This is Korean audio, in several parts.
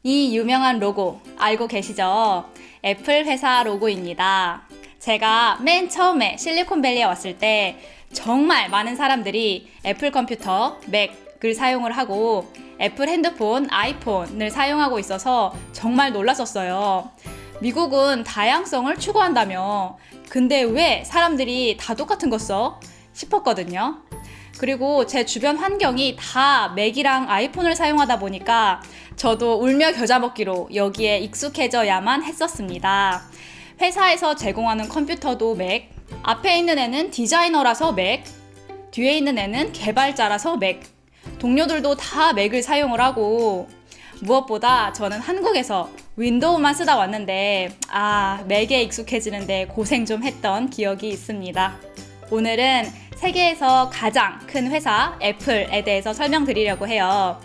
이 유명한 로고 알고 계시죠? 애플 회사 로고입니다. 제가 맨 처음에 실리콘밸리에 왔을 때 정말 많은 사람들이 애플 컴퓨터, 맥을 사용을 하고 애플 핸드폰, 아이폰을 사용하고 있어서 정말 놀랐었어요. 미국은 다양성을 추구한다며 근데 왜 사람들이 다 똑같은 거 써? 싶었거든요. 그리고 제 주변 환경이 다 맥이랑 아이폰을 사용하다 보니까 저도 울며 겨자 먹기로 여기에 익숙해져야만 했었습니다. 회사에서 제공하는 컴퓨터도 맥, 앞에 있는 애는 디자이너라서 맥, 뒤에 있는 애는 개발자라서 맥, 동료들도 다 맥을 사용을 하고 무엇보다 저는 한국에서 윈도우만 쓰다 왔는데 맥에 익숙해지는데 고생 좀 했던 기억이 있습니다. 오늘은 세계에서 가장 큰 회사 애플에 대해서 설명드리려고 해요.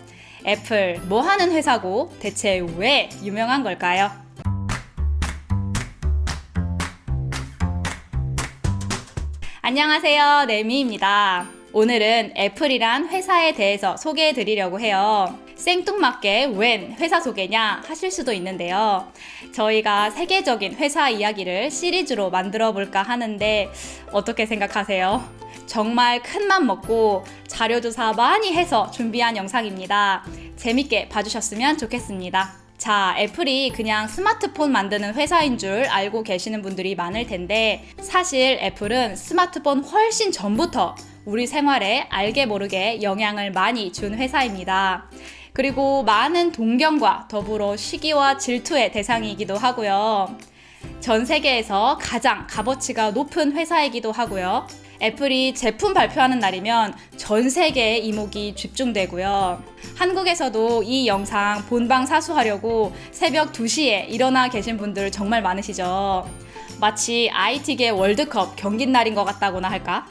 애플, 뭐 하는 회사고 대체 왜 유명한 걸까요? 안녕하세요, 네미입니다. 오늘은 애플이란 회사에 대해서 소개해 드리려고 해요. 생뚱맞게 웬 회사 소개냐 하실 수도 있는데요. 저희가 세계적인 회사 이야기를 시리즈로 만들어 볼까 하는데 어떻게 생각하세요? 정말 큰 맘 먹고 자료조사 많이 해서 준비한 영상입니다. 재밌게 봐주셨으면 좋겠습니다. 자, 애플이 그냥 스마트폰 만드는 회사인 줄 알고 계시는 분들이 많을 텐데 사실 애플은 스마트폰 훨씬 전부터 우리 생활에 알게 모르게 영향을 많이 준 회사입니다. 그리고 많은 동경과 더불어 시기와 질투의 대상이기도 하고요. 전 세계에서 가장 값어치가 높은 회사이기도 하고요. 애플이 제품 발표하는 날이면 전 세계의 이목이 집중되고요. 한국에서도 이 영상 본방사수하려고 새벽 2시에 일어나 계신 분들 정말 많으시죠? 마치 IT계 월드컵 경기 날인 것 같다고나 할까?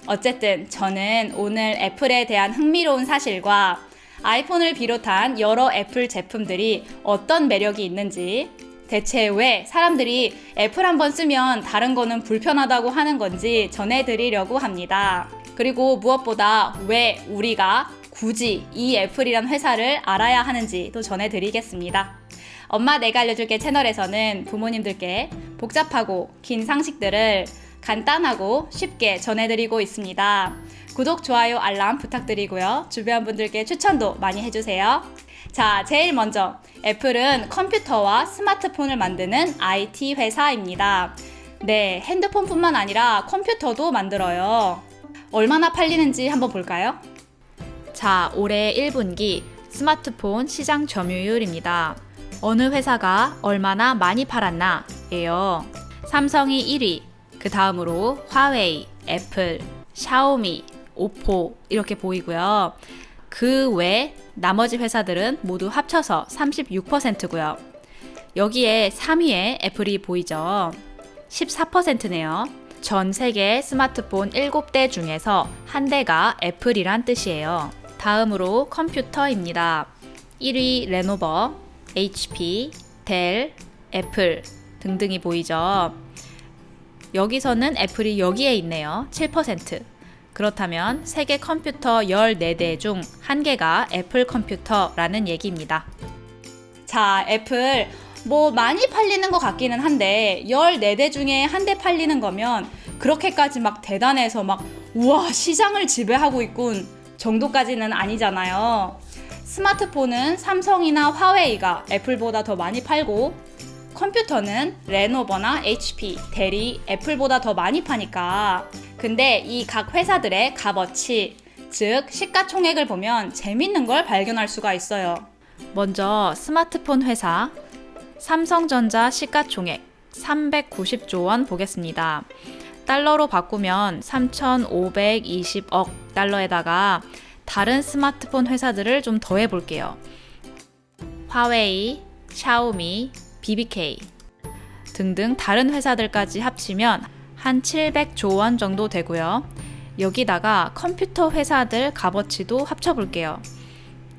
어쨌든 저는 오늘 애플에 대한 흥미로운 사실과 아이폰을 비롯한 여러 애플 제품들이 어떤 매력이 있는지, 대체 왜 사람들이 애플 한번 쓰면 다른 거는 불편하다고 하는 건지 전해드리려고 합니다. 그리고 무엇보다 왜 우리가 굳이 이 애플이란 회사를 알아야 하는지도 전해드리겠습니다. 엄마 내가 알려줄게 채널에서는 부모님들께 복잡하고 긴 상식들을 간단하고 쉽게 전해드리고 있습니다. 구독, 좋아요, 알람 부탁드리고요. 주변 분들께 추천도 많이 해주세요. 자, 제일 먼저 애플은 컴퓨터와 스마트폰을 만드는 IT 회사입니다. 네, 핸드폰뿐만 아니라 컴퓨터도 만들어요. 얼마나 팔리는지 한번 볼까요? 자, 올해 1분기 스마트폰 시장 점유율입니다. 어느 회사가 얼마나 많이 팔았나 예요. 삼성이 1위, 그 다음으로 화웨이, 애플, 샤오미, 오포 이렇게 보이고요. 그 외 나머지 회사들은 모두 합쳐서 36%고요. 여기에 3위에 애플이 보이죠. 14%네요. 전 세계 스마트폰 7대 중에서 한 대가 애플이란 뜻이에요. 다음으로 컴퓨터입니다. 1위 레노버, HP, 델, 애플 등등이 보이죠. 여기서는 애플이 여기에 있네요. 7%. 그렇다면 세계 컴퓨터 14대 중 한 개가 애플 컴퓨터라는 얘기입니다. 자, 애플 뭐 많이 팔리는 것 같기는 한데 14대 중에 한 대 팔리는 거면 그렇게까지 막 대단해서 막 우와 시장을 지배하고 있군 정도까지는 아니잖아요. 스마트폰은 삼성이나 화웨이가 애플보다 더 많이 팔고 컴퓨터는 레노버나 HP, 델이 애플보다 더 많이 파니까. 근데 이 각 회사들의 값어치, 즉 시가총액을 보면 재밌는 걸 발견할 수가 있어요. 먼저 스마트폰 회사 삼성전자 시가총액 390조 원 보겠습니다. 달러로 바꾸면 3,520억 달러에다가 다른 스마트폰 회사들을 좀 더해 볼게요. 화웨이, 샤오미, BBK 등등 다른 회사들까지 합치면 한 700조 원 정도 되고요. 여기다가 컴퓨터 회사들 값어치도 합쳐볼게요.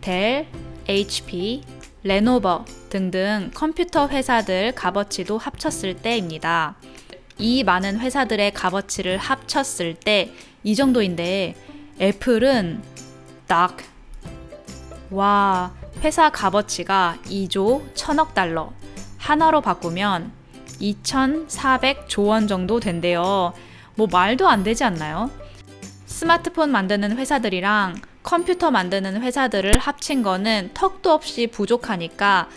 델, HP, 레노버 등등 컴퓨터 회사들 값어치도 합쳤을 때입니다. 이 많은 회사들의 값어치를 합쳤을 때 이 정도인데 애플은 딱 회사 값어치가 2조 1000억 달러, 하나로 바꾸면 2400조 원 정도 된대요. 뭐 말도 안 되지 않나요? 스마트폰 만드는 회사들이랑 컴퓨터 만드는 회사들을 합친 거는 턱도 없이 부족하니까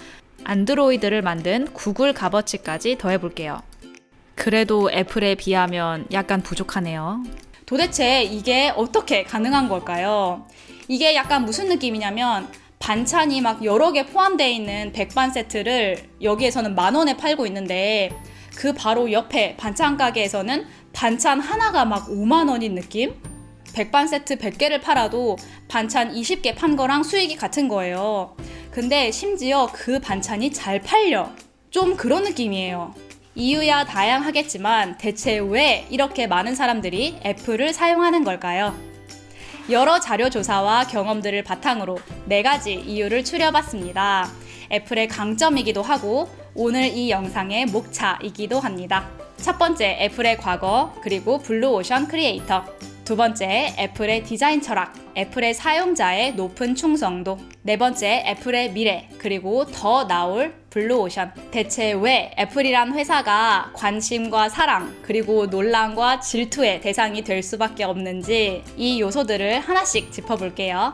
안드로이드를 만든 구글 값어치까지 더해볼게요. 그래도 애플에 비하면 약간 부족하네요. 도대체 이게 어떻게 가능한 걸까요? 이게 약간 무슨 느낌이냐면 반찬이 막 여러 개 포함되어 있는 백반 세트를 여기에서는 10,000원에 팔고 있는데 그 바로 옆에 반찬 가게에서는 반찬 하나가 막 50,000원인 느낌? 백반 세트 100개를 팔아도 반찬 20개 판 거랑 수익이 같은 거예요. 근데 심지어 그 반찬이 잘 팔려. 좀 그런 느낌이에요. 이유야 다양하겠지만 대체 왜 이렇게 많은 사람들이 애플을 사용하는 걸까요? 여러 자료 조사와 경험들을 바탕으로 4가지 이유를 추려봤습니다. 애플의 강점이기도 하고 오늘 이 영상의 목차이기도 합니다. 첫 번째, 애플의 과거, 그리고 블루오션 크리에이터. 두 번째, 애플의 디자인 철학, 애플의 사용자의 높은 충성도. 네 번째, 애플의 미래, 그리고 더 나올 블루오션. 대체 왜 애플이란 회사가 관심과 사랑, 그리고 논란과 질투의 대상이 될 수밖에 없는지 이 요소들을 하나씩 짚어볼게요.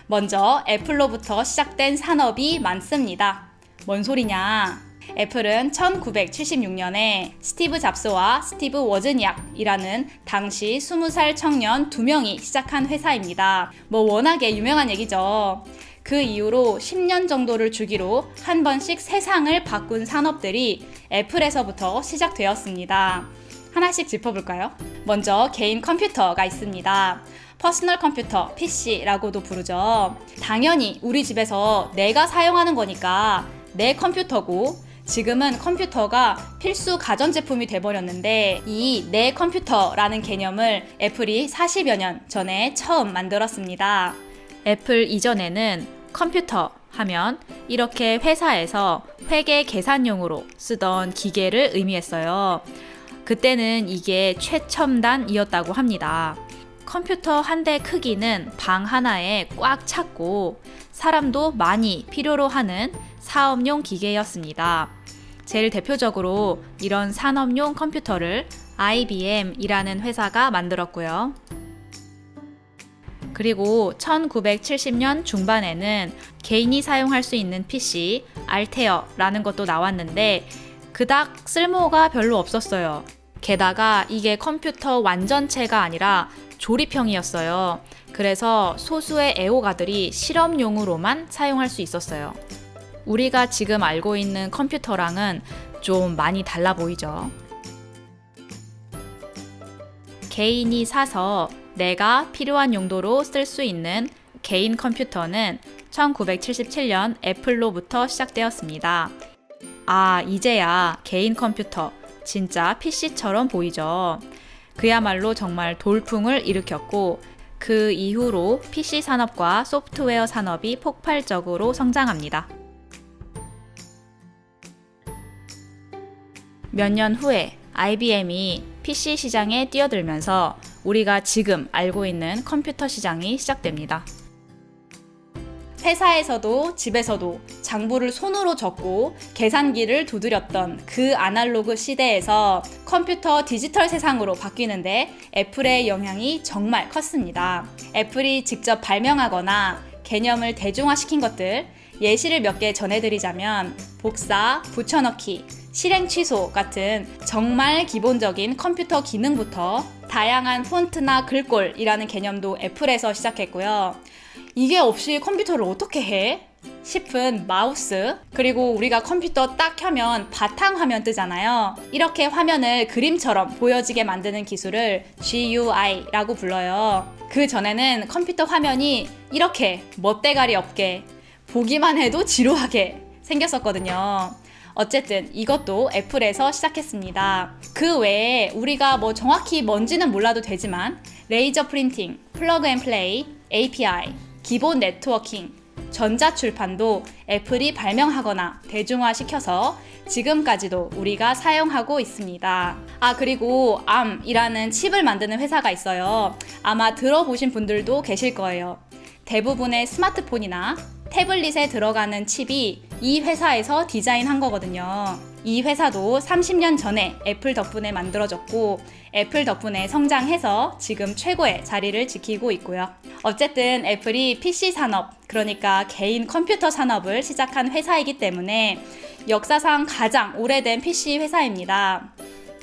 먼저 애플로부터 시작된 산업이 많습니다. 뭔 소리냐? 애플은 1976년에 스티브 잡스와 스티브 워즈니악이라는 당시 20살 청년 2명이 시작한 회사입니다. 뭐 워낙에 유명한 얘기죠. 그 이후로 10년 정도를 주기로 한 번씩 세상을 바꾼 산업들이 애플에서부터 시작되었습니다. 하나씩 짚어볼까요? 먼저 개인 컴퓨터가 있습니다. 퍼스널 컴퓨터, PC라고도 부르죠. 당연히 우리 집에서 내가 사용하는 거니까 내 컴퓨터고 지금은 컴퓨터가 필수 가전제품이 돼버렸는데 이 내 컴퓨터라는 개념을 애플이 40여 년 전에 처음 만들었습니다. 애플 이전에는 컴퓨터 하면 이렇게 회사에서 회계 계산용으로 쓰던 기계를 의미했어요. 그때는 이게 최첨단이었다고 합니다. 컴퓨터 한 대 크기는 방 하나에 꽉 찼고 사람도 많이 필요로 하는 사업용 기계였습니다. 제일 대표적으로 이런 산업용 컴퓨터를 IBM이라는 회사가 만들었고요. 그리고 1970년 중반에는 개인이 사용할 수 있는 PC, 알테어라는 것도 나왔는데 그닥 쓸모가 별로 없었어요. 게다가 이게 컴퓨터 완전체가 아니라 조립형이었어요. 그래서 소수의 애호가들이 실험용으로만 사용할 수 있었어요. 우리가 지금 알고 있는 컴퓨터랑은 좀 많이 달라 보이죠. 개인이 사서 내가 필요한 용도로 쓸 수 있는 개인 컴퓨터는 1977년 애플로부터 시작되었습니다. 아, 이제야 개인 컴퓨터 진짜 PC처럼 보이죠. 그야말로 정말 돌풍을 일으켰고 그 이후로 PC 산업과 소프트웨어 산업이 폭발적으로 성장합니다. 몇 년 후에 IBM이 PC 시장에 뛰어들면서 우리가 지금 알고 있는 컴퓨터 시장이 시작됩니다. 회사에서도 집에서도 장부를 손으로 적고 계산기를 두드렸던 그 아날로그 시대에서 컴퓨터 디지털 세상으로 바뀌는데 애플의 영향이 정말 컸습니다. 애플이 직접 발명하거나 개념을 대중화시킨 것들, 예시를 몇 개 전해드리자면 복사, 붙여넣기, 실행 취소 같은 정말 기본적인 컴퓨터 기능부터 다양한 폰트나 글꼴이라는 개념도 애플에서 시작했고요. 이게 없이 컴퓨터를 어떻게 해? 싶은 마우스, 그리고 우리가 컴퓨터 딱 켜면 바탕화면 뜨잖아요. 이렇게 화면을 그림처럼 보여지게 만드는 기술을 GUI라고 불러요. 그 전에는 컴퓨터 화면이 이렇게 멋대가리 없게 보기만 해도 지루하게 생겼었거든요. 어쨌든 이것도 애플에서 시작했습니다. 그 외에 우리가 뭐 정확히 뭔지는 몰라도 되지만 레이저 프린팅, 플러그 앤 플레이, API, 기본 네트워킹, 전자출판도 애플이 발명하거나 대중화시켜서 지금까지도 우리가 사용하고 있습니다. 아, 그리고 ARM이라는 칩을 만드는 회사가 있어요. 아마 들어보신 분들도 계실 거예요. 대부분의 스마트폰이나 태블릿에 들어가는 칩이 이 회사에서 디자인한 거거든요. 이 회사도 30년 전에 애플 덕분에 만들어졌고 애플 덕분에 성장해서 지금 최고의 자리를 지키고 있고요. 어쨌든 애플이 PC 산업, 그러니까 개인 컴퓨터 산업을 시작한 회사이기 때문에 역사상 가장 오래된 PC 회사입니다.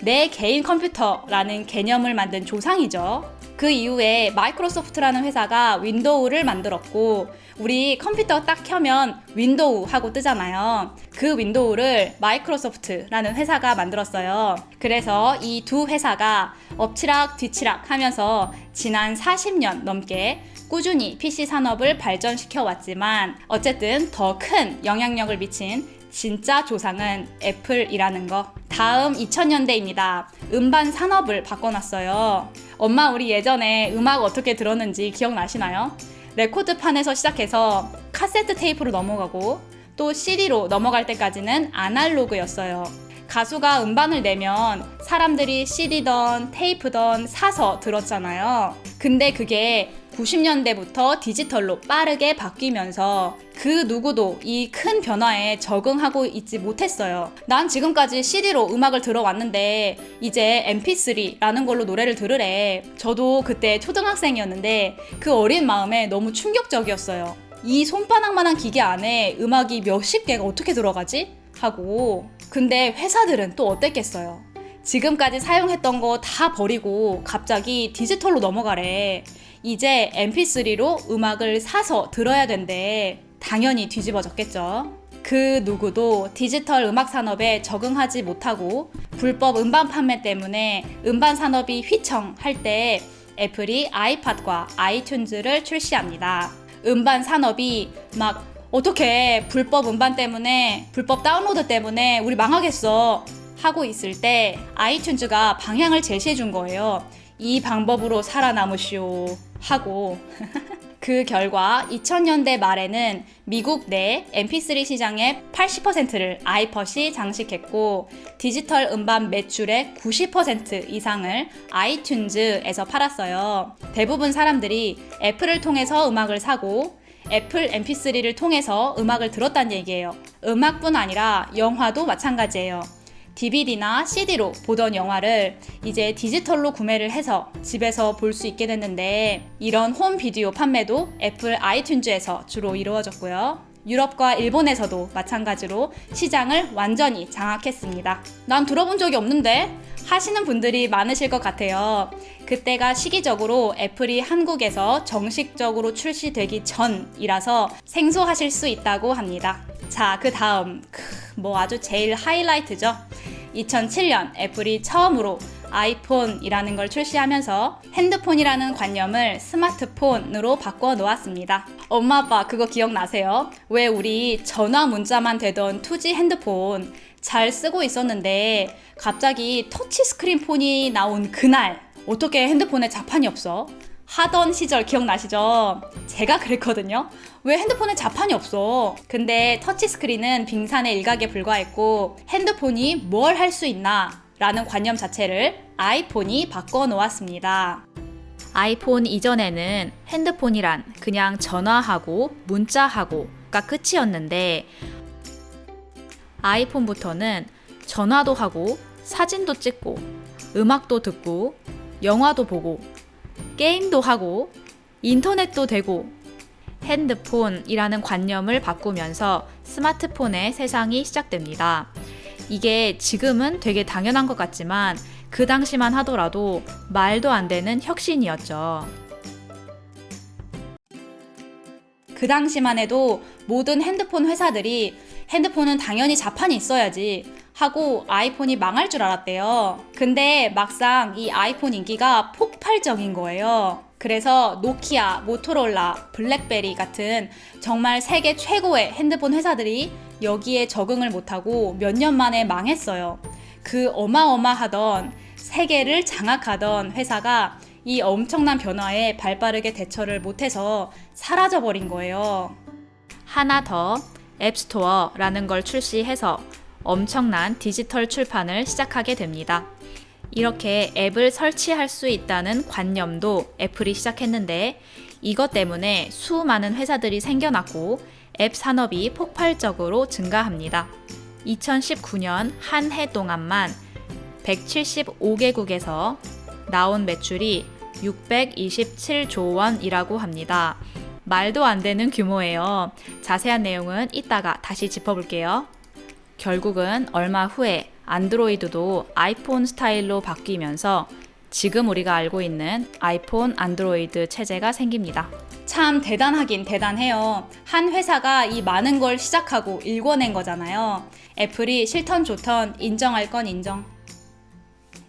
내 개인 컴퓨터라는 개념을 만든 조상이죠. 그 이후에 마이크로소프트라는 회사가 윈도우를 만들었고 우리 컴퓨터 딱 켜면 윈도우 하고 뜨잖아요. 그 윈도우를 마이크로소프트라는 회사가 만들었어요. 그래서 이 두 회사가 엎치락 뒤치락 하면서 지난 40년 넘게 꾸준히 PC 산업을 발전시켜 왔지만 어쨌든 더 큰 영향력을 미친 진짜 조상은 애플이라는 거. 다음 2000년대입니다. 음반 산업을 바꿔놨어요. 엄마 우리 예전에 음악 어떻게 들었는지 기억나시나요? 레코드판에서 시작해서 카세트 테이프로 넘어가고 또 CD로 넘어갈 때까지는 아날로그였어요. 가수가 음반을 내면 사람들이 CD던 테이프던 사서 들었잖아요. 근데 그게 90년대부터 디지털로 빠르게 바뀌면서 그 누구도 이 큰 변화에 적응하고 있지 못했어요. 난 지금까지 CD로 음악을 들어왔는데 이제 MP3라는 걸로 노래를 들으래. 저도 그때 초등학생이었는데 그 어린 마음에 너무 충격적이었어요. 이 손바닥만한 기계 안에 음악이 몇십 개가 어떻게 들어가지? 하고. 근데 회사들은 또 어땠겠어요? 지금까지 사용했던 거 다 버리고 갑자기 디지털로 넘어가래. 이제 MP3로 음악을 사서 들어야 된대. 당연히 뒤집어졌겠죠. 그 누구도 디지털 음악 산업에 적응하지 못하고 불법 음반 판매 때문에 음반 산업이 휘청할 때 애플이 아이팟과 아이튠즈를 출시합니다. 음반 산업이 막 어떻게 불법 음반 때문에 불법 다운로드 때문에 우리 망하겠어 하고 있을 때 아이튠즈가 방향을 제시해 준 거예요. 이 방법으로 살아남으시오 하고 그 결과 2000년대 말에는 미국 내 MP3 시장의 80%를 아이팟이 장식했고 디지털 음반 매출의 90% 이상을 아이튠즈에서 팔았어요. 대부분 사람들이 애플을 통해서 음악을 사고 애플 MP3를 통해서 음악을 들었다는 얘기예요. 음악뿐 아니라 영화도 마찬가지예요. DVD나 CD로 보던 영화를 이제 디지털로 구매를 해서 집에서 볼 수 있게 됐는데 이런 홈 비디오 판매도 애플 아이튠즈에서 주로 이루어졌고요. 유럽과 일본에서도 마찬가지로 시장을 완전히 장악했습니다. 난 들어본 적이 없는데? 하시는 분들이 많으실 것 같아요. 그때가 시기적으로 애플이 한국에서 정식적으로 출시되기 전이라서 생소하실 수 있다고 합니다. 자, 그 다음 아주 제일 하이라이트죠. 2007년 애플이 처음으로 아이폰이라는 걸 출시하면서 핸드폰이라는 관념을 스마트폰으로 바꿔 놓았습니다. 엄마 아빠 그거 기억나세요? 왜 우리 전화 문자만 되던 2G 핸드폰 잘 쓰고 있었는데 갑자기 터치 스크린 폰이 나온 그날 어떻게 핸드폰에 자판이 없어? 하던 시절 기억나시죠? 제가 그랬거든요. 왜 핸드폰에 자판이 없어? 근데 터치스크린은 빙산의 일각에 불과했고 핸드폰이 뭘 할 수 있나? 라는 관념 자체를 아이폰이 바꿔놓았습니다. 아이폰 이전에는 핸드폰이란 그냥 전화하고 문자하고가 끝이었는데 아이폰부터는 전화도 하고 사진도 찍고 음악도 듣고 영화도 보고 게임도 하고 인터넷도 되고 핸드폰이라는 관념을 바꾸면서 스마트폰의 세상이 시작됩니다. 이게 지금은 되게 당연한 것 같지만 그 당시만 하더라도 말도 안 되는 혁신이었죠. 그 당시만 해도 모든 핸드폰 회사들이 핸드폰은 당연히 자판이 있어야지 하고 아이폰이 망할 줄 알았대요. 근데 막상 이 아이폰 인기가 폭발적인 거예요. 그래서 노키아, 모토로라, 블랙베리 같은 정말 세계 최고의 핸드폰 회사들이 여기에 적응을 못하고 몇 년 만에 망했어요. 그 어마어마하던 세계를 장악하던 회사가 이 엄청난 변화에 발빠르게 대처를 못해서 사라져버린 거예요. 하나 더 앱스토어라는 걸 출시해서 엄청난 디지털 출판을 시작하게 됩니다. 이렇게 앱을 설치할 수 있다는 관념도 애플이 시작했는데 이것 때문에 수많은 회사들이 생겨났고 앱 산업이 폭발적으로 증가합니다. 2019년 한 해 동안만 175개국에서 나온 매출이 627조 원이라고 합니다. 말도 안 되는 규모예요. 자세한 내용은 이따가 다시 짚어볼게요. 결국은 얼마 후에 안드로이드도 아이폰 스타일로 바뀌면서 지금 우리가 알고 있는 아이폰 안드로이드 체제가 생깁니다. 참 대단하긴 대단해요. 한 회사가 이 많은 걸 시작하고 일궈낸 거잖아요. 애플이 싫던 좋던 인정할 건 인정.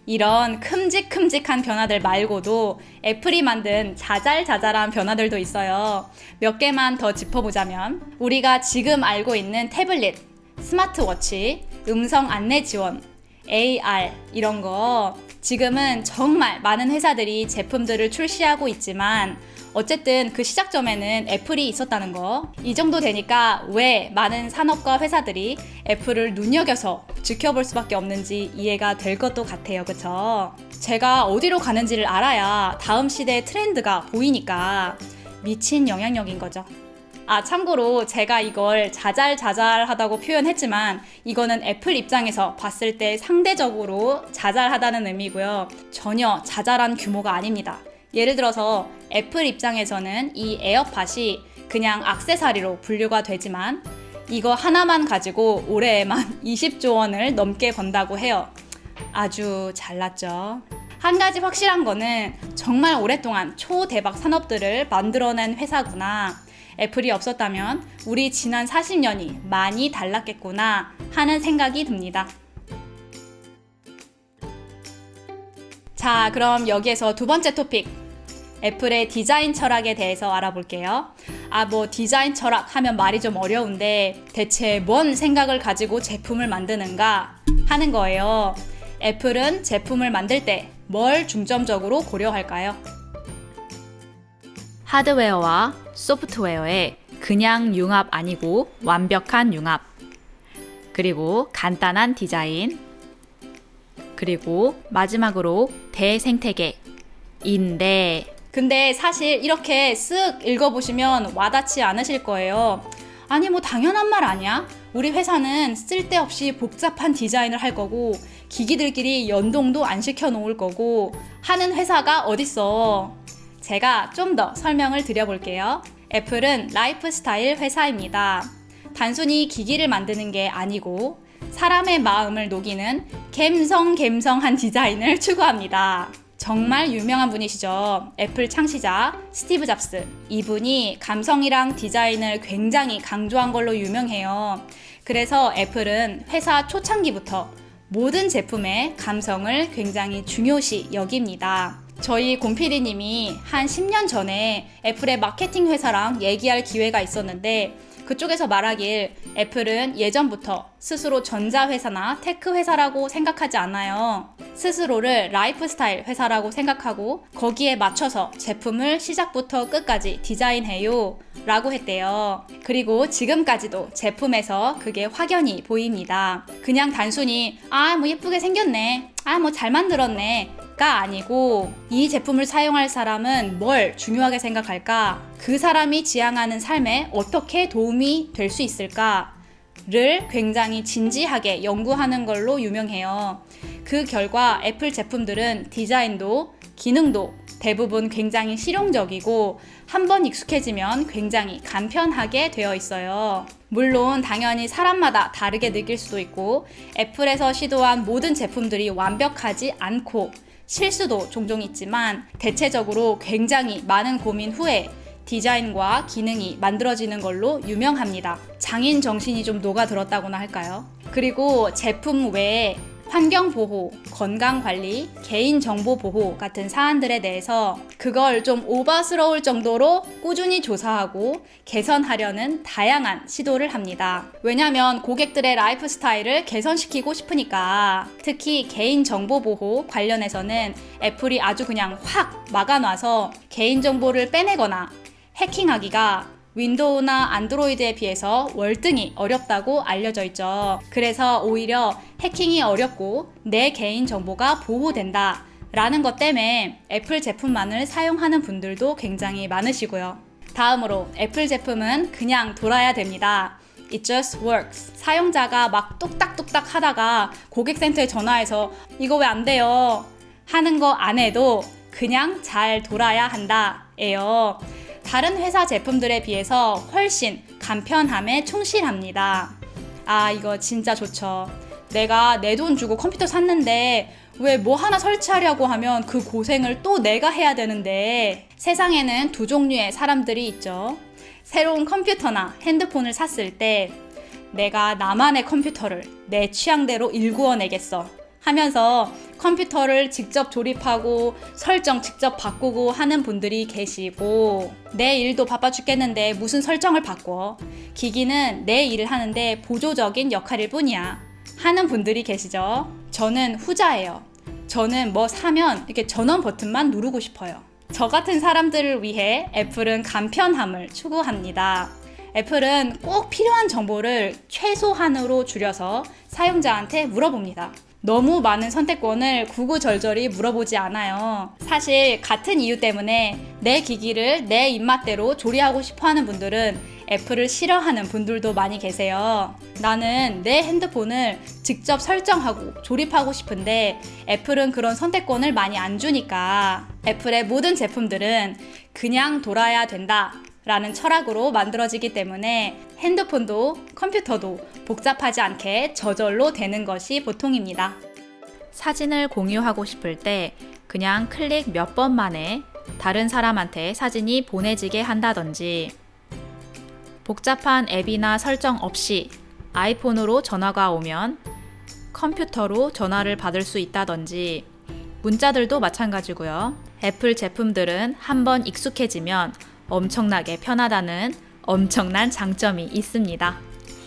이런 큼직큼직한 변화들 말고도 애플이 만든 자잘자잘한 변화들도 있어요. 몇 개만 더 짚어보자면 우리가 지금 알고 있는 태블릿, 스마트워치, 음성 안내 지원, AR 이런 거 지금은 정말 많은 회사들이 제품들을 출시하고 있지만 어쨌든 그 시작점에는 애플이 있었다는 거. 이 정도 되니까 왜 많은 산업과 회사들이 애플을 눈여겨서 지켜볼 수밖에 없는지 이해가 될 것도 같아요. 그쵸? 제가 어디로 가는지를 알아야 다음 시대의 트렌드가 보이니까 미친 영향력인 거죠. 참고로 제가 이걸 자잘자잘하다고 표현했지만 이거는 애플 입장에서 봤을 때 상대적으로 자잘하다는 의미고요. 전혀 자잘한 규모가 아닙니다. 예를 들어서 애플 입장에서는 이 에어팟이 그냥 액세서리로 분류가 되지만 이거 하나만 가지고 올해에만 20조 원을 넘게 번다고 해요. 아주 잘났죠. 한 가지 확실한 거는 정말 오랫동안 초대박 산업들을 만들어낸 회사구나. 애플이 없었다면 우리 지난 40년이 많이 달랐겠구나 하는 생각이 듭니다. 자, 그럼 여기에서 두 번째 토픽, 애플의 디자인 철학에 대해서 알아볼게요. 디자인 철학 하면 말이 좀 어려운데 대체 뭔 생각을 가지고 제품을 만드는가 하는 거예요. 애플은 제품을 만들 때 뭘 중점적으로 고려할까요? 하드웨어와 소프트웨어의 그냥 융합 아니고 완벽한 융합, 그리고 간단한 디자인, 그리고 마지막으로 대생태계인데, 근데 사실 이렇게 쓱 읽어보시면 와닿지 않으실 거예요. 아니 당연한 말 아니야? 우리 회사는 쓸데없이 복잡한 디자인을 할 거고 기기들끼리 연동도 안 시켜 놓을 거고 하는 회사가 어딨어. 제가 좀 더 설명을 드려볼게요. 애플은 라이프스타일 회사입니다. 단순히 기기를 만드는 게 아니고 사람의 마음을 녹이는 갬성갬성한 디자인을 추구합니다. 정말 유명한 분이시죠. 애플 창시자 스티브 잡스. 이분이 감성이랑 디자인을 굉장히 강조한 걸로 유명해요. 그래서 애플은 회사 초창기부터 모든 제품의 감성을 굉장히 중요시 여깁니다. 저희 곰피디님이 한 10년 전에 애플의 마케팅 회사랑 얘기할 기회가 있었는데 그쪽에서 말하길 애플은 예전부터 스스로 전자회사나 테크 회사라고 생각하지 않아요. 스스로를 라이프스타일 회사라고 생각하고 거기에 맞춰서 제품을 시작부터 끝까지 디자인해요 라고 했대요. 그리고 지금까지도 제품에서 그게 확연히 보입니다. 그냥 단순히 예쁘게 생겼네, 잘 만들었네 가 아니고 이 제품을 사용할 사람은 뭘 중요하게 생각할까? 그 사람이 지향하는 삶에 어떻게 도움이 될 수 있을까를 굉장히 진지하게 연구하는 걸로 유명해요. 그 결과 애플 제품들은 디자인도 기능도 대부분 굉장히 실용적이고 한번 익숙해지면 굉장히 간편하게 되어 있어요. 물론 당연히 사람마다 다르게 느낄 수도 있고 애플에서 시도한 모든 제품들이 완벽하지 않고 실수도 종종 있지만 대체적으로 굉장히 많은 고민 후에 디자인과 기능이 만들어지는 걸로 유명합니다. 장인 정신이 좀 녹아들었다고나 할까요? 그리고 제품 외에 환경보호, 건강관리, 개인정보보호 같은 사안들에 대해서 그걸 좀 오버스러울 정도로 꾸준히 조사하고 개선하려는 다양한 시도를 합니다. 왜냐면 고객들의 라이프 스타일을 개선시키고 싶으니까. 특히 개인정보보호 관련해서는 애플이 아주 그냥 확 막아놔서 개인정보를 빼내거나 해킹하기가 윈도우나 안드로이드에 비해서 월등히 어렵다고 알려져 있죠. 그래서 오히려 해킹이 어렵고 내 개인 정보가 보호된다 라는 것 때문에 애플 제품만을 사용하는 분들도 굉장히 많으시고요. 다음으로 애플 제품은 그냥 돌아야 됩니다. It just works. 사용자가 막 뚝딱뚝딱 하다가 고객센터에 전화해서 이거 왜 안 돼요? 하는 거 안 해도 그냥 잘 돌아야 한다 예요. 다른 회사 제품들에 비해서 훨씬 간편함에 충실합니다. 아, 이거 진짜 좋죠. 내가 내 돈 주고 컴퓨터 샀는데 왜 뭐 하나 설치하려고 하면 그 고생을 또 내가 해야 되는데, 세상에는 두 종류의 사람들이 있죠. 새로운 컴퓨터나 핸드폰을 샀을 때 내가 나만의 컴퓨터를 내 취향대로 일구어내겠어 하면서 컴퓨터를 직접 조립하고 설정 직접 바꾸고 하는 분들이 계시고, 내 일도 바빠 죽겠는데 무슨 설정을 바꿔, 기기는 내 일을 하는데 보조적인 역할일 뿐이야 하는 분들이 계시죠. 저는 후자예요. 저는 뭐 사면 이렇게 전원 버튼만 누르고 싶어요. 저 같은 사람들을 위해 애플은 간편함을 추구합니다. 애플은 꼭 필요한 정보를 최소한으로 줄여서 사용자한테 물어봅니다. 너무 많은 선택권을 구구절절히 물어보지 않아요. 사실 같은 이유 때문에 내 기기를 내 입맛대로 조리하고 싶어하는 분들은 애플을 싫어하는 분들도 많이 계세요. 나는 내 핸드폰을 직접 설정하고 조립하고 싶은데 애플은 그런 선택권을 많이 안 주니까, 애플의 모든 제품들은 그냥 돌아야 된다 라는 철학으로 만들어지기 때문에 핸드폰도 컴퓨터도 복잡하지 않게 저절로 되는 것이 보통입니다. 사진을 공유하고 싶을 때 그냥 클릭 몇 번 만에 다른 사람한테 사진이 보내지게 한다든지, 복잡한 앱이나 설정 없이 아이폰으로 전화가 오면 컴퓨터로 전화를 받을 수 있다든지, 문자들도 마찬가지고요. 애플 제품들은 한번 익숙해지면 엄청나게 편하다는 엄청난 장점이 있습니다.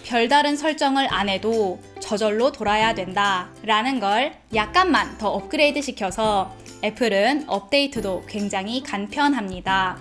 별다른 설정을 안 해도 저절로 돌아야 된다 라는 걸 약간만 더 업그레이드 시켜서 애플은 업데이트도 굉장히 간편합니다.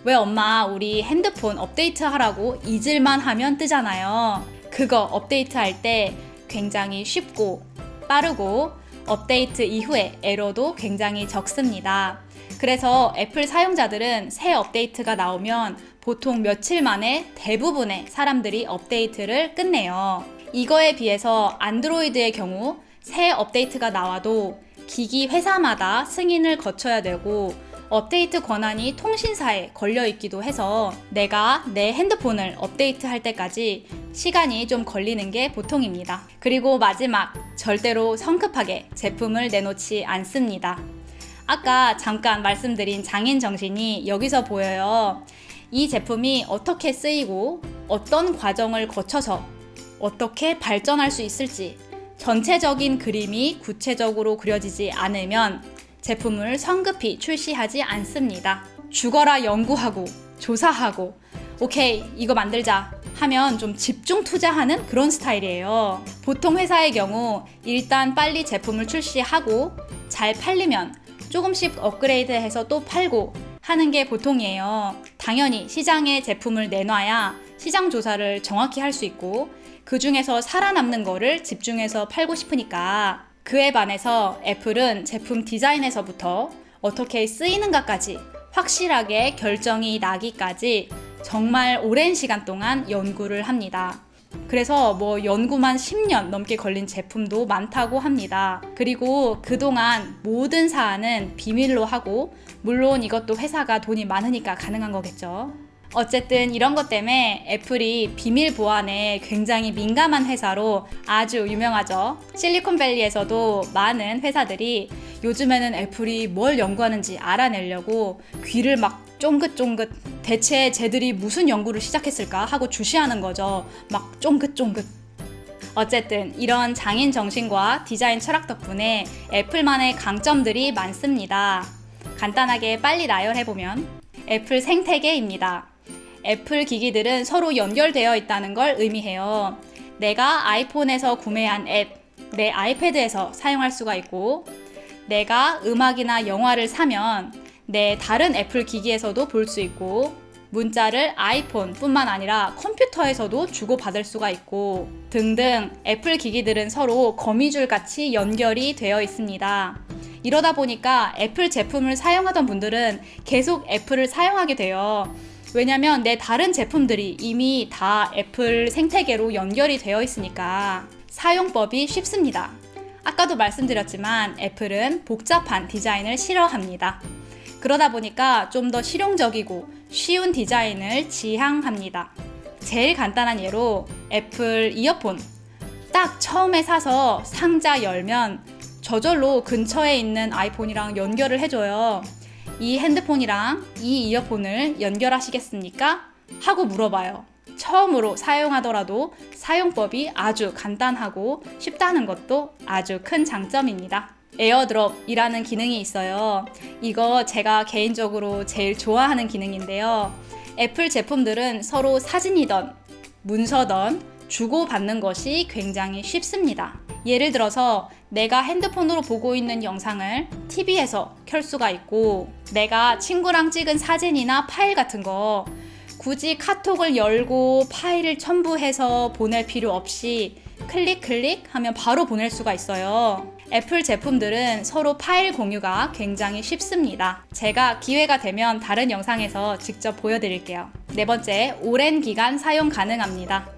왜 엄마 우리 핸드폰 업데이트 하라고 잊을만 하면 뜨잖아요. 그거 업데이트 할 때 굉장히 쉽고 빠르고 업데이트 이후에 에러도 굉장히 적습니다. 그래서 애플 사용자들은 새 업데이트가 나오면 보통 며칠 만에 대부분의 사람들이 업데이트를 끝내요. 이거에 비해서 안드로이드의 경우 새 업데이트가 나와도 기기 회사마다 승인을 거쳐야 되고 업데이트 권한이 통신사에 걸려 있기도 해서 내가 내 핸드폰을 업데이트할 때까지 시간이 좀 걸리는 게 보통입니다. 그리고 마지막, 절대로 성급하게 제품을 내놓지 않습니다. 아까 잠깐 말씀드린 장인 정신이 여기서 보여요. 이 제품이 어떻게 쓰이고 어떤 과정을 거쳐서 어떻게 발전할 수 있을지 전체적인 그림이 구체적으로 그려지지 않으면 제품을 성급히 출시하지 않습니다. 죽어라 연구하고 조사하고 오케이 이거 만들자 하면 좀 집중 투자하는 그런 스타일이에요. 보통 회사의 경우 일단 빨리 제품을 출시하고 잘 팔리면 조금씩 업그레이드해서 또 팔고 하는 게 보통이에요. 당연히 시장에 제품을 내놔야 시장 조사를 정확히 할 수 있고 그 중에서 살아남는 거를 집중해서 팔고 싶으니까. 그에 반해서 애플은 제품 디자인에서부터 어떻게 쓰이는가까지 확실하게 결정이 나기까지 정말 오랜 시간 동안 연구를 합니다. 그래서 뭐 연구만 10년 넘게 걸린 제품도 많다고 합니다. 그리고 그동안 모든 사안은 비밀로 하고, 물론 이것도 회사가 돈이 많으니까 가능한 거겠죠. 어쨌든 이런 것 때문에 애플이 비밀 보안에 굉장히 민감한 회사로 아주 유명하죠. 실리콘밸리에서도 많은 회사들이 요즘에는 애플이 뭘 연구하는지 알아내려고 귀를 막 쫑긋쫑긋, 대체 쟤들이 무슨 연구를 시작했을까 하고 주시하는 거죠. 막 쫑긋쫑긋. 어쨌든 이런 장인 정신과 디자인 철학 덕분에 애플만의 강점들이 많습니다. 간단하게 빨리 나열해보면 애플 생태계입니다. 애플 기기들은 서로 연결되어 있다는 걸 의미해요. 내가 아이폰에서 구매한 앱, 내 아이패드에서 사용할 수가 있고, 내가 음악이나 영화를 사면 내 다른 애플 기기에서도 볼 수 있고, 문자를 아이폰 뿐만 아니라 컴퓨터에서도 주고받을 수가 있고 등등 애플 기기들은 서로 거미줄 같이 연결이 되어 있습니다. 이러다 보니까 애플 제품을 사용하던 분들은 계속 애플을 사용하게 돼요. 왜냐면 내 다른 제품들이 이미 다 애플 생태계로 연결이 되어 있으니까 사용법이 쉽습니다. 아까도 말씀드렸지만 애플은 복잡한 디자인을 싫어합니다. 그러다 보니까 좀 더 실용적이고 쉬운 디자인을 지향합니다. 제일 간단한 예로 애플 이어폰. 딱 처음에 사서 상자 열면 저절로 근처에 있는 아이폰이랑 연결을 해줘요. 이 핸드폰이랑 이 이어폰을 연결하시겠습니까? 하고 물어봐요. 처음으로 사용하더라도 사용법이 아주 간단하고 쉽다는 것도 아주 큰 장점입니다. 에어드롭이라는 기능이 있어요. 이거 제가 개인적으로 제일 좋아하는 기능인데요. 애플 제품들은 서로 사진이던 문서던 주고받는 것이 굉장히 쉽습니다. 예를 들어서 내가 핸드폰으로 보고 있는 영상을 TV에서 켤 수가 있고, 내가 친구랑 찍은 사진이나 파일 같은 거 굳이 카톡을 열고 파일을 첨부해서 보낼 필요 없이 클릭 하면 바로 보낼 수가 있어요. 애플 제품들은 서로 파일 공유가 굉장히 쉽습니다. 제가 기회가 되면 다른 영상에서 직접 보여드릴게요. 네 번째, 오랜 기간 사용 가능합니다.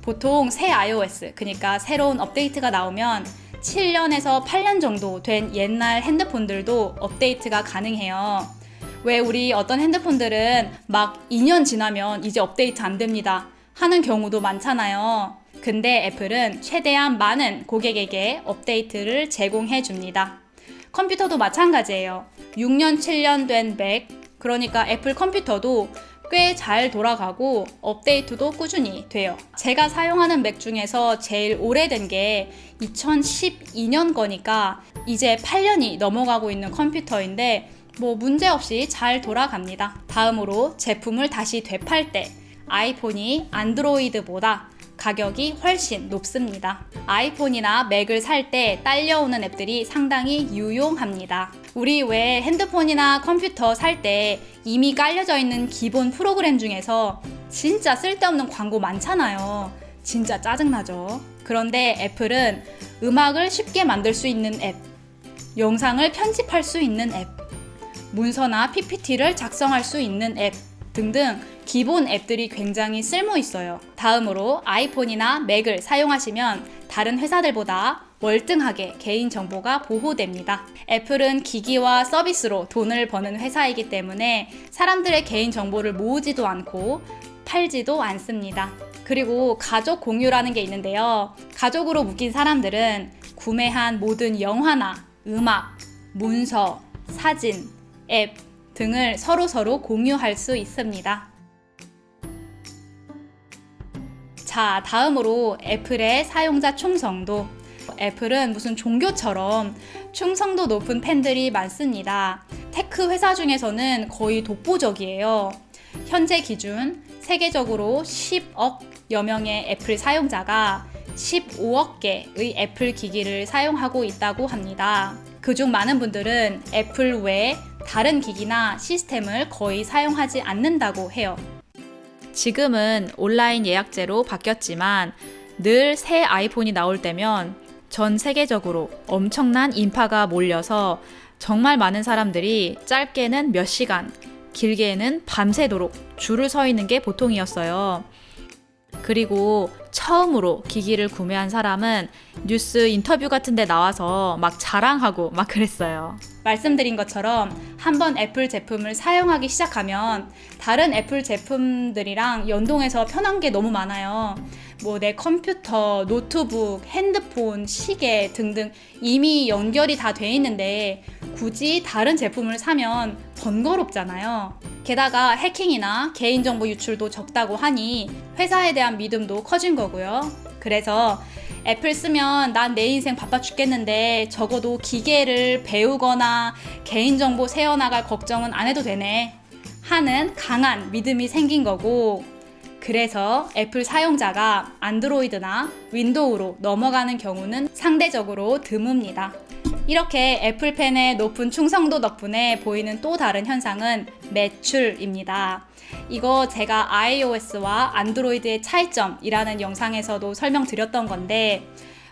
보통 새 iOS, 그러니까 새로운 업데이트가 나오면 7년에서 8년 정도 된 옛날 핸드폰들도 업데이트가 가능해요. 왜 우리 어떤 핸드폰들은 막 2년 지나면 이제 업데이트 안 됩니다 하는 경우도 많잖아요. 근데 애플은 최대한 많은 고객에게 업데이트를 제공해 줍니다. 컴퓨터도 마찬가지예요. 6년, 7년 된 맥, 그러니까 애플 컴퓨터도 꽤 잘 돌아가고 업데이트도 꾸준히 돼요. 제가 사용하는 맥 중에서 제일 오래된 게 2012년 거니까 이제 8년이 넘어가고 있는 컴퓨터인데 문제없이 잘 돌아갑니다. 다음으로 제품을 다시 되팔 때 아이폰이 안드로이드보다 가격이 훨씬 높습니다. 아이폰이나 맥을 살 때 딸려오는 앱들이 상당히 유용합니다. 우리 왜 핸드폰이나 컴퓨터 살 때 이미 깔려져 있는 기본 프로그램 중에서 진짜 쓸데없는 광고 많잖아요. 진짜 짜증나죠. 그런데 애플은 음악을 쉽게 만들 수 있는 앱, 영상을 편집할 수 있는 앱, 문서나 PPT를 작성할 수 있는 앱 등등 기본 앱들이 굉장히 쓸모 있어요. 다음으로 아이폰이나 맥을 사용하시면 다른 회사들보다 월등하게 개인정보가 보호됩니다. 애플은 기기와 서비스로 돈을 버는 회사이기 때문에 사람들의 개인정보를 모으지도 않고 팔지도 않습니다. 그리고 가족 공유라는 게 있는데요. 가족으로 묶인 사람들은 구매한 모든 영화나 음악, 문서, 사진, 앱 등을 서로 공유할 수 있습니다. 자, 다음으로 애플의 사용자 충성도. 애플은 무슨 종교처럼 충성도 높은 팬들이 많습니다. 테크 회사 중에서는 거의 독보적이에요. 현재 기준 세계적으로 10억여 명의 애플 사용자가 15억 개의 애플 기기를 사용하고 있다고 합니다. 그중 많은 분들은 애플 외에 다른 기기나 시스템을 거의 사용하지 않는다고 해요. 지금은 온라인 예약제로 바뀌었지만 늘 새 아이폰이 나올 때면 전 세계적으로 엄청난 인파가 몰려서 정말 많은 사람들이 짧게는 몇 시간, 길게는 밤새도록 줄을 서 있는 게 보통이었어요. 그리고 처음으로 기기를 구매한 사람은 뉴스 인터뷰 같은 데 나와서 막 자랑하고 막 그랬어요. 말씀드린 것처럼 한번 애플 제품을 사용하기 시작하면 다른 애플 제품들이랑 연동해서 편한 게 너무 많아요. 내 컴퓨터, 노트북, 핸드폰, 시계 등등 이미 연결이 다 돼 있는데 굳이 다른 제품을 사면 번거롭잖아요. 게다가 해킹이나 개인정보 유출도 적다고 하니 회사에 대한 믿음도 커진 거고요. 그래서 애플 쓰면 난 내 인생 바빠 죽겠는데 적어도 기계를 배우거나 개인정보 새어나갈 걱정은 안 해도 되네 하는 강한 믿음이 생긴 거고, 그래서 애플 사용자가 안드로이드나 윈도우로 넘어가는 경우는 상대적으로 드뭅니다. 이렇게 애플 팬의 높은 충성도 덕분에 보이는 또 다른 현상은 매출입니다. 이거 제가 iOS와 안드로이드의 차이점이라는 영상에서도 설명드렸던 건데,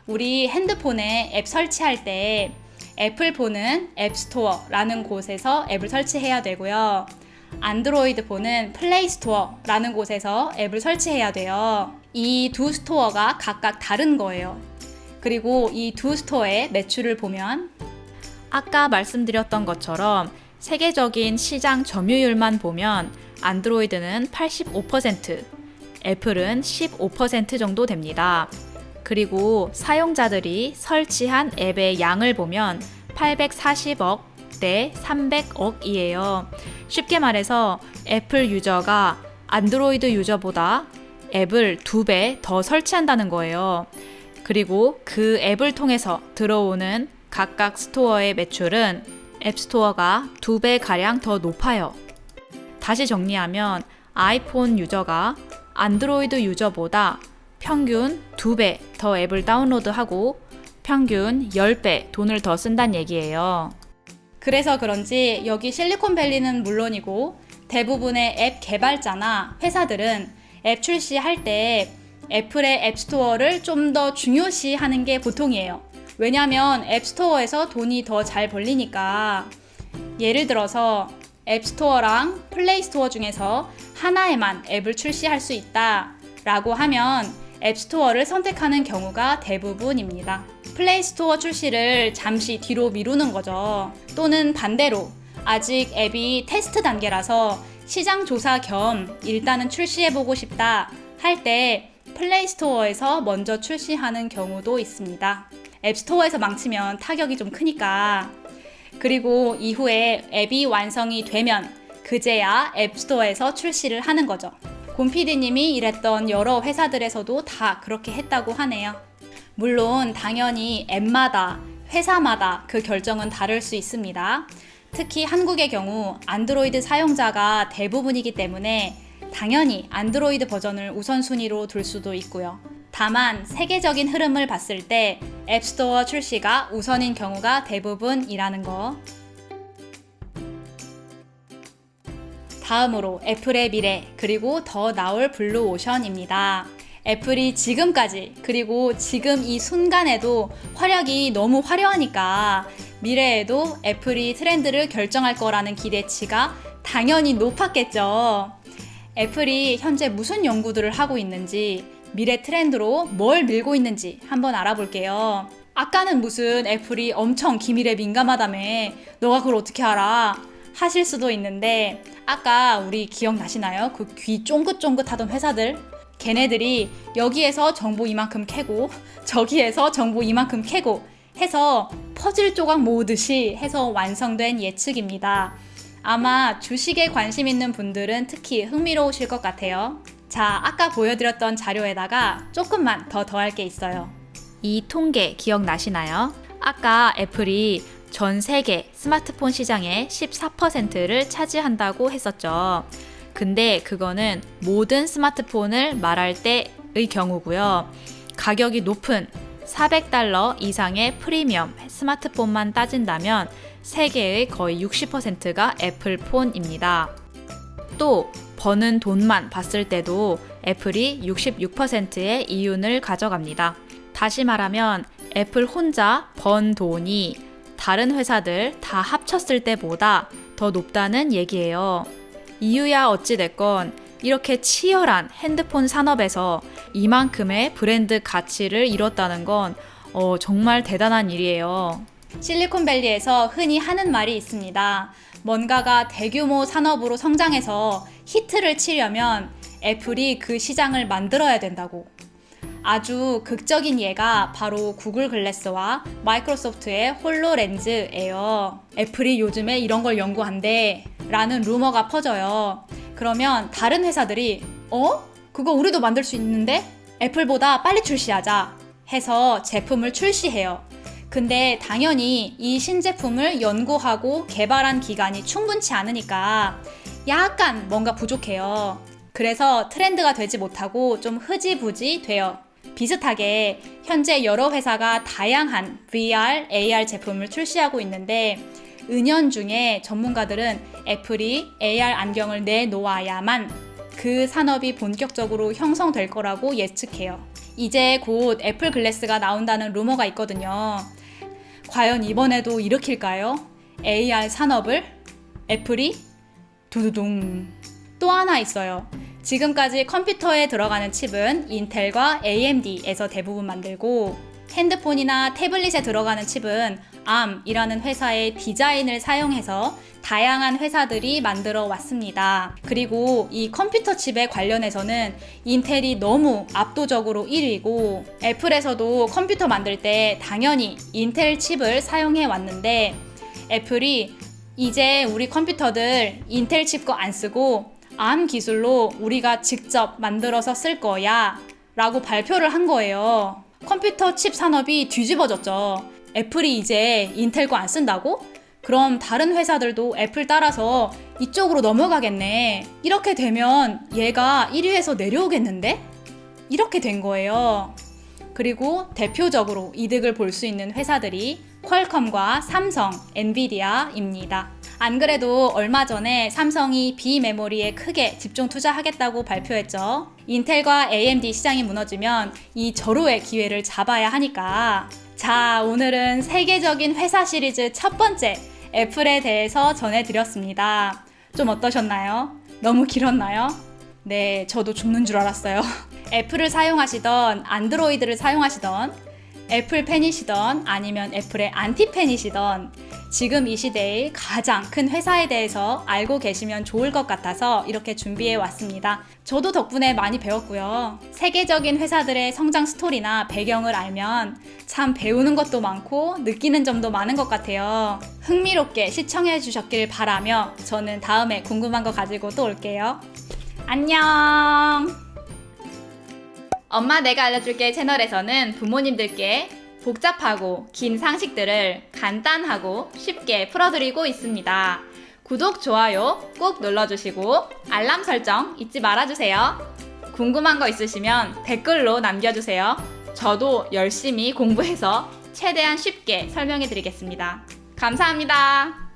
우리 핸드폰에 앱 설치할 때 애플폰은 앱스토어라는 곳에서 앱을 설치해야 되고요. 안드로이드폰은 플레이스토어라는 곳에서 앱을 설치해야 돼요. 이 두 스토어가 각각 다른 거예요. 그리고 이 두 스토어의 매출을 보면 아까 말씀드렸던 것처럼 세계적인 시장 점유율만 보면 안드로이드는 85%, 애플은 15% 정도 됩니다. 그리고 사용자들이 설치한 앱의 양을 보면 840억 대 300억이에요. 쉽게 말해서 애플 유저가 안드로이드 유저보다 앱을 2배 더 설치한다는 거예요. 그리고 그 앱을 통해서 들어오는 각각 스토어의 매출은 앱스토어가 2배가량 더 높아요. 다시 정리하면 아이폰 유저가 안드로이드 유저보다 평균 2배 더 앱을 다운로드하고 평균 10배 돈을 더 쓴다는 얘기예요. 그래서 그런지 여기 실리콘밸리는 물론이고 대부분의 앱 개발자나 회사들은 앱 출시할 때 애플의 앱스토어를 좀 더 중요시하는 게 보통이에요. 왜냐하면 앱스토어에서 돈이 더 잘 벌리니까. 예를 들어서 앱스토어랑 플레이스토어 중에서 하나에만 앱을 출시할 수 있다 라고 하면 앱스토어를 선택하는 경우가 대부분입니다. 플레이스토어 출시를 잠시 뒤로 미루는 거죠. 또는 반대로 아직 앱이 테스트 단계라서 시장 조사 겸 일단은 출시해보고 싶다 할 때 플레이스토어에서 먼저 출시하는 경우도 있습니다. 앱스토어에서 망치면 타격이 좀 크니까. 그리고 이후에 앱이 완성이 되면 그제야 앱스토어에서 출시를 하는 거죠. 곰PD님이 일했던 여러 회사들에서도 다 그렇게 했다고 하네요. 물론 당연히 앱마다, 회사마다 그 결정은 다를 수 있습니다. 특히 한국의 경우 안드로이드 사용자가 대부분이기 때문에 당연히 안드로이드 버전을 우선순위로 둘 수도 있고요. 다만 세계적인 흐름을 봤을 때 앱스토어 출시가 우선인 경우가 대부분이라는 거. 다음으로 애플의 미래, 그리고 더 나올 블루오션입니다. 애플이 지금까지, 그리고 지금 이 순간에도 활약이 너무 화려하니까 미래에도 애플이 트렌드를 결정할 거라는 기대치가 당연히 높았겠죠. 애플이 현재 무슨 연구들을 하고 있는지, 미래 트렌드로 뭘 밀고 있는지 한번 알아볼게요. 아까는 무슨 애플이 엄청 기밀에 민감하다며 너가 그걸 어떻게 알아? 하실 수도 있는데 아까 우리 기억나시나요? 그 귀 쫑긋쫑긋 하던 회사들? 걔네들이 여기에서 정보 이만큼 캐고 저기에서 정보 이만큼 캐고 해서 퍼즐 조각 모으듯이 해서 완성된 예측입니다. 아마 주식에 관심 있는 분들은 특히 흥미로우실 것 같아요. 자, 아까 보여드렸던 자료에다가 조금만 더 더할 게 있어요. 이 통계 기억나시나요? 아까 애플이 전 세계 스마트폰 시장의 14%를 차지한다고 했었죠. 근데 그거는 모든 스마트폰을 말할 때의 경우고요. 가격이 높은 $400 이상의 프리미엄 스마트폰만 따진다면 세계의 거의 60%가 애플폰입니다. 또 버는 돈만 봤을 때도 애플이 66%의 이윤을 가져갑니다. 다시 말하면 애플 혼자 번 돈이 다른 회사들 다 합쳤을 때보다 더 높다는 얘기예요. 이유야 어찌됐건 이렇게 치열한 핸드폰 산업에서 이만큼의 브랜드 가치를 이뤘다는 건 정말 대단한 일이에요. 실리콘밸리에서 흔히 하는 말이 있습니다. 뭔가가 대규모 산업으로 성장해서 히트를 치려면 애플이 그 시장을 만들어야 된다고. 아주 극적인 예가 바로 구글 글래스와 마이크로소프트의 홀로렌즈예요. 애플이 요즘에 이런 걸 연구한대 라는 루머가 퍼져요. 그러면 다른 회사들이 그거 우리도 만들 수 있는데? 애플보다 빨리 출시하자 해서 제품을 출시해요. 근데 당연히 이 신제품을 연구하고 개발한 기간이 충분치 않으니까 약간 뭔가 부족해요. 그래서 트렌드가 되지 못하고 좀 흐지부지 돼요. 비슷하게 현재 여러 회사가 다양한 VR, AR 제품을 출시하고 있는데 은연중에 전문가들은 애플이 AR 안경을 내놓아야만 그 산업이 본격적으로 형성될 거라고 예측해요. 이제 곧 애플 글래스가 나온다는 루머가 있거든요. 과연 이번에도 일으킬까요? AR 산업을? 애플이? 두두둥. 또 하나 있어요. 지금까지 컴퓨터에 들어가는 칩은 인텔과 AMD에서 대부분 만들고 핸드폰이나 태블릿에 들어가는 칩은 ARM이라는 회사의 디자인을 사용해서 다양한 회사들이 만들어 왔습니다. 그리고 이 컴퓨터 칩에 관련해서는 인텔이 너무 압도적으로 1위고 애플에서도 컴퓨터 만들 때 당연히 인텔 칩을 사용해 왔는데 애플이 이제 우리 컴퓨터들 인텔 칩 거 안 쓰고 ARM 기술로 우리가 직접 만들어서 쓸 거야 라고 발표를 한 거예요. 컴퓨터 칩 산업이 뒤집어졌죠. 애플이 이제 인텔 거 안 쓴다고? 그럼 다른 회사들도 애플 따라서 이쪽으로 넘어가겠네. 이렇게 되면 얘가 1위에서 내려오겠는데? 이렇게 된 거예요. 그리고 대표적으로 이득을 볼 수 있는 회사들이 퀄컴과 삼성, 엔비디아입니다. 안 그래도 얼마 전에 삼성이 비메모리에 크게 집중 투자하겠다고 발표했죠. 인텔과 AMD 시장이 무너지면 이 절호의 기회를 잡아야 하니까. 자, 오늘은 세계적인 회사 시리즈 첫 번째 애플에 대해서 전해드렸습니다. 좀 어떠셨나요? 너무 길었나요? 네, 저도 죽는 줄 알았어요. 애플을 사용하시던 안드로이드를 사용하시던 애플 팬이시던 아니면 애플의 안티 팬이시던 지금 이 시대의 가장 큰 회사에 대해서 알고 계시면 좋을 것 같아서 이렇게 준비해 왔습니다. 저도 덕분에 많이 배웠고요. 세계적인 회사들의 성장 스토리나 배경을 알면 참 배우는 것도 많고 느끼는 점도 많은 것 같아요. 흥미롭게 시청해 주셨길 바라며 저는 다음에 궁금한 거 가지고 또 올게요. 안녕! 엄마 내가 알려줄게 채널에서는 부모님들께 복잡하고 긴 상식들을 간단하고 쉽게 풀어드리고 있습니다. 구독, 좋아요 꼭 눌러주시고 알람 설정 잊지 말아주세요. 궁금한 거 있으시면 댓글로 남겨주세요. 저도 열심히 공부해서 최대한 쉽게 설명해드리겠습니다. 감사합니다.